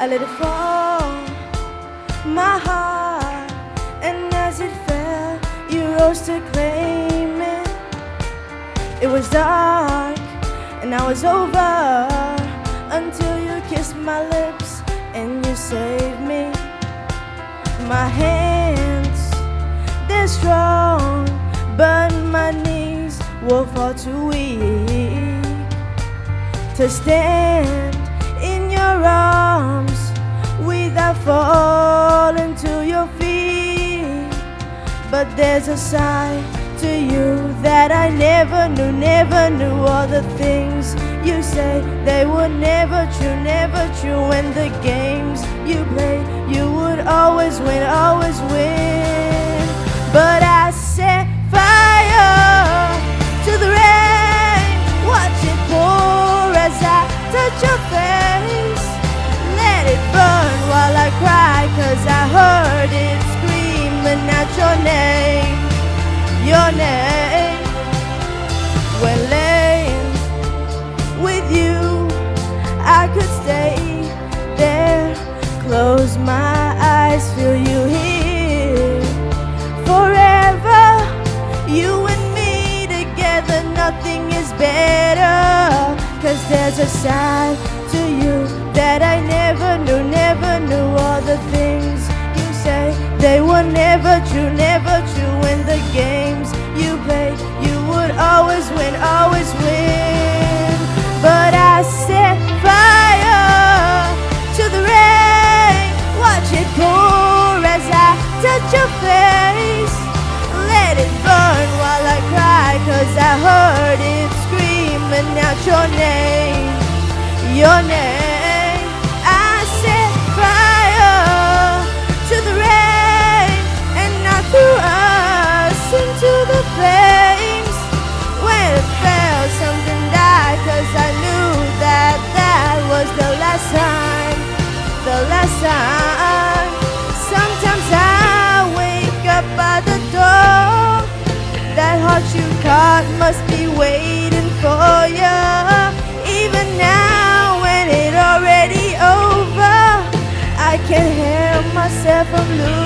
I let it fall, my heart, and as it fell, you rose to claim it. It was dark, and I was over, until you kissed my lips, and you saved me. My hands, they're strong, but my knees were far too weak to stand in your arms without falling to your feet. But there's a side to you that I never knew, never knew. All the things you say, they were never true, never true. And the games you played, you would always win, always win. But I set fire to the rain, watch it pour as I touch your face. Let it burn while I cry, 'cause I heard it screaming out your name, your name. When laying with you, I could stay there, close my eyes, feel you here. Forever, you and me together, nothing is better. 'Cause there's a side to you that I never knew, never knew. All the things you say, they were never true, never true. And the games you played, you would always win, always win. But I set fire to the rain, watch it pour as I touch your face. Let it burn while I cry, 'cause I heard it screaming out your name, your name. I set fire to the rain, and I threw us into the flames. When it fell, something died, 'cause I knew that that was the last time, the last time. Sometimes I wake up by the door, that heart you caught must be waiting for you. Even now when it already over, I can't help myself from losing